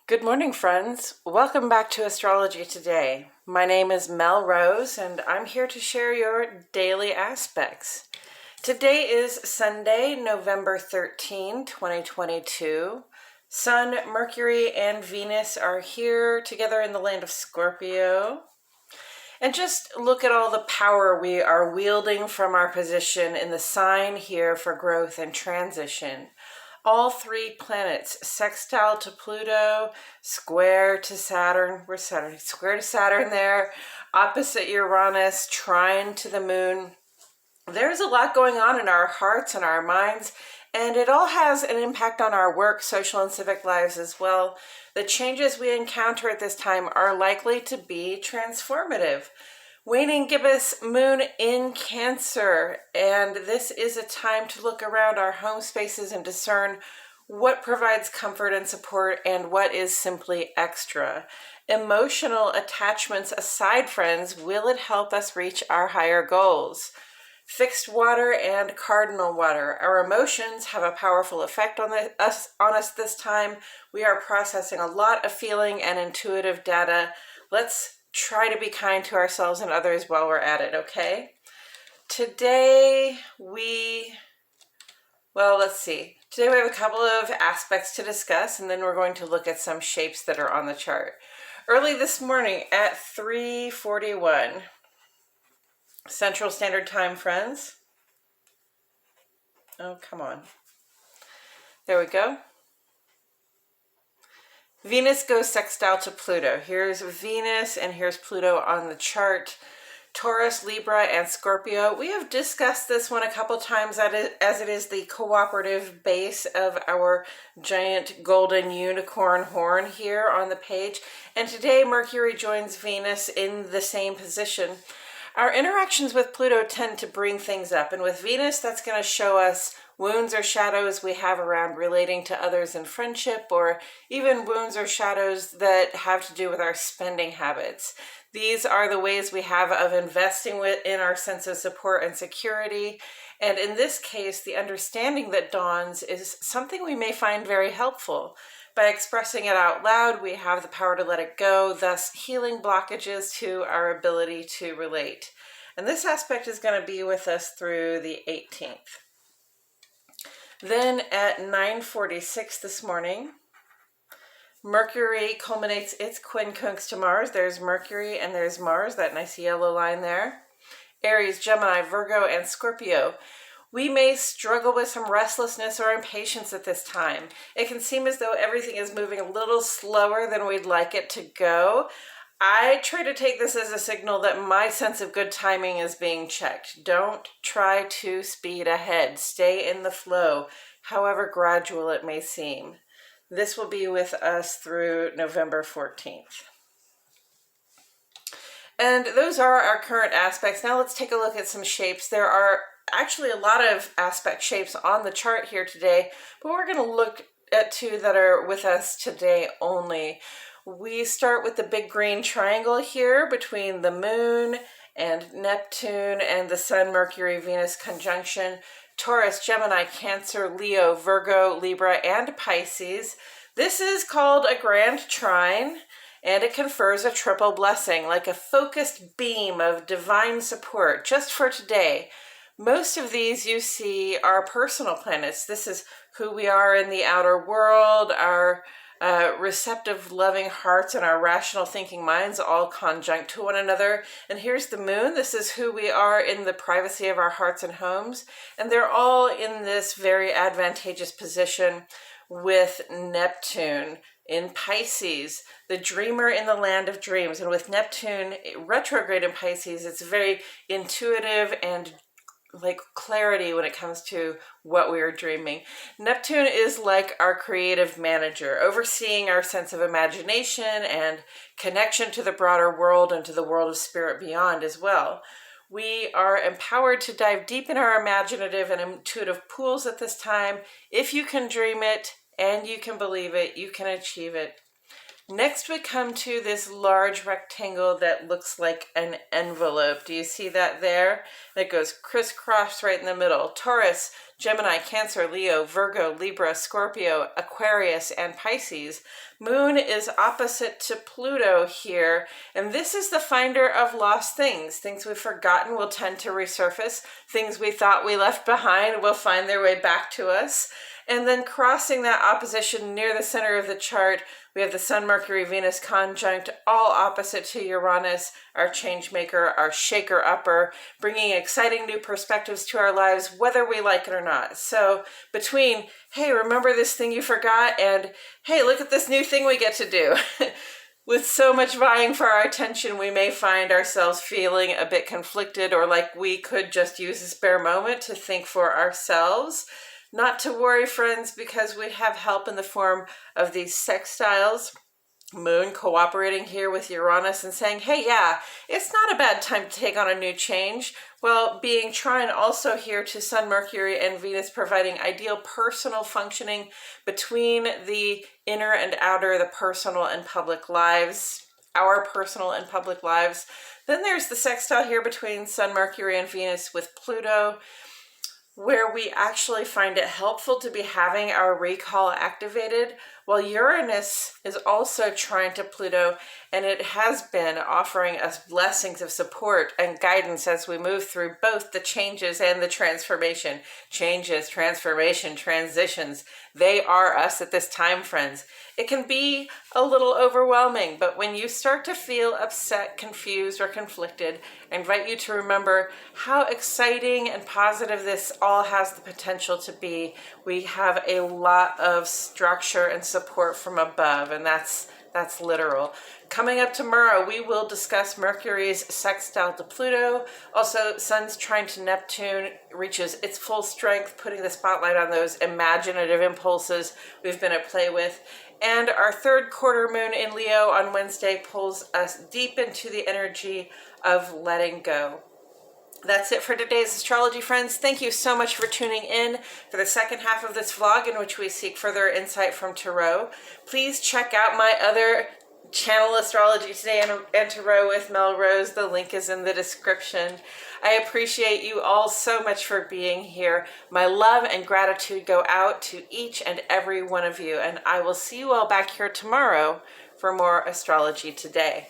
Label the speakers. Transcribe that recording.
Speaker 1: Good morning, friends. Welcome back to Astrology Today. My name is Mel Rose, and I'm here to share your daily aspects. Today is Sunday, November 13, 2022. Sun, Mercury, and Venus are here together in the land of Scorpio. And just look at all the power we are wielding from our position in the sign here for growth and transition. All three planets, sextile to Pluto, square to Saturn, where's Saturn? Square to Saturn there, opposite Uranus, trine to the moon. There's a lot going on in our hearts and our minds, and it all has an impact on our work, social, and civic lives as well. The changes we encounter at this time are likely to be transformative. Waning gibbous moon in Cancer, and this is a time to look around our home spaces and discern what provides comfort and support and what is simply extra. Emotional attachments aside, friends, will it help us reach our higher goals? Fixed water and cardinal water. Our emotions have a powerful effect on us this time. We are processing a lot of feeling and intuitive data. Let's try to be kind to ourselves and others while we're at it, okay? Today let's see. Today we have a couple of aspects to discuss, and then we're going to look at some shapes that are on the chart. Early this morning at 3:41 Central Standard Time, friends. Oh, come on. There we go. Venus goes sextile to Pluto. Here's Venus and here's Pluto on the chart. Taurus, Libra, and Scorpio. We have discussed this one a couple times as it is the cooperative base of our giant golden unicorn horn here on the page. And today Mercury joins Venus in the same position. Our interactions with Pluto tend to bring things up, and with Venus, that's going to show us wounds or shadows we have around relating to others in friendship, or even wounds or shadows that have to do with our spending habits. These are the ways we have of investing in our sense of support and security, and in this case, the understanding that dawns is something we may find very helpful. By expressing it out loud, we have the power to let it go, thus healing blockages to our ability to relate. And this aspect is going to be with us through the 18th. Then at 9:46 this morning, Mercury culminates its quincunx to Mars. There's Mercury and there's Mars, that nice yellow line there. Aries, Gemini, Virgo, and Scorpio. We may struggle with some restlessness or impatience at this time. It can seem as though everything is moving a little slower than we'd like it to go. I try to take this as a signal that my sense of good timing is being checked. Don't try to speed ahead. Stay in the flow, however gradual it may seem. This will be with us through November 14th. And those are our current aspects. Now let's take a look at some shapes. There are actually a lot of aspect shapes on the chart here today, but we're going to look at two that are with us today only. We start with the big green triangle here between the moon and Neptune and the Sun, Mercury, Venus conjunction. Taurus, Gemini, Cancer, Leo, Virgo, Libra, and Pisces. This is called a grand trine, and it confers a triple blessing, like a focused beam of divine support just for today. Most of these you see are personal planets. This is who we are in the outer world, our receptive, loving hearts and our rational thinking minds all conjunct to one another. And here's the moon. This is who we are in the privacy of our hearts and homes. And they're all in this very advantageous position with Neptune in Pisces, the dreamer in the land of dreams. And with Neptune retrograde in Pisces, it's very intuitive and like clarity when it comes to what we are dreaming. Neptune is like our creative manager, overseeing our sense of imagination and connection to the broader world and to the world of spirit beyond as well. We are empowered to dive deep in our imaginative and intuitive pools at this time. If you can dream it and you can believe it, you can achieve it. Next, we come to this large rectangle that looks like an envelope. Do you see that there? That goes crisscross right in the middle. Taurus, Gemini, Cancer, Leo, Virgo, Libra, Scorpio, Aquarius, and Pisces. Moon is opposite to Pluto here, and this is the finder of lost things. Things we've forgotten will tend to resurface. Things we thought we left behind will find their way back to us. And then crossing that opposition near the center of the chart, we have the Sun, Mercury, Venus conjunct, all opposite to Uranus, our change maker, our shaker upper, bringing exciting new perspectives to our lives, whether we like it or not. So between, hey, remember this thing you forgot, and hey, look at this new thing we get to do. With so much vying for our attention, we may find ourselves feeling a bit conflicted, or like we could just use a spare moment to think for ourselves. Not to worry, friends, because we have help in the form of these sextiles. Moon cooperating here with Uranus and saying, hey, yeah, it's not a bad time to take on a new change. Well, being trine also here to Sun, Mercury, and Venus, providing ideal personal functioning between the inner and outer, the personal and public lives, our personal and public lives. Then there's the sextile here between Sun, Mercury, and Venus with Pluto, where we actually find it helpful to be having our recall activated, while Uranus is also trine to Pluto, and it has been offering us blessings of support and guidance as we move through both the changes and the transformation. Changes, transformation, transitions, they are us at this time, friends. It can be a little overwhelming, but when you start to feel upset, confused, or conflicted, I invite you to remember how exciting and positive this all has the potential to be. We have a lot of structure and support from above, and that's literal. Coming up tomorrow, we will discuss Mercury's sextile to Pluto. Also, Sun's trine to Neptune reaches its full strength, putting the spotlight on those imaginative impulses we've been at play with. And our third quarter moon in Leo on Wednesday pulls us deep into the energy of letting go. That's it for today's astrology, friends. Thank you so much for tuning in for the second half of this vlog in which we seek further insight from Tarot. Please check out my other channel, Astrology Today and Tarot with Melrose. The link is in the description. I appreciate you all so much for being here. My love and gratitude go out to each and every one of you, and I will see you all back here tomorrow for more Astrology Today.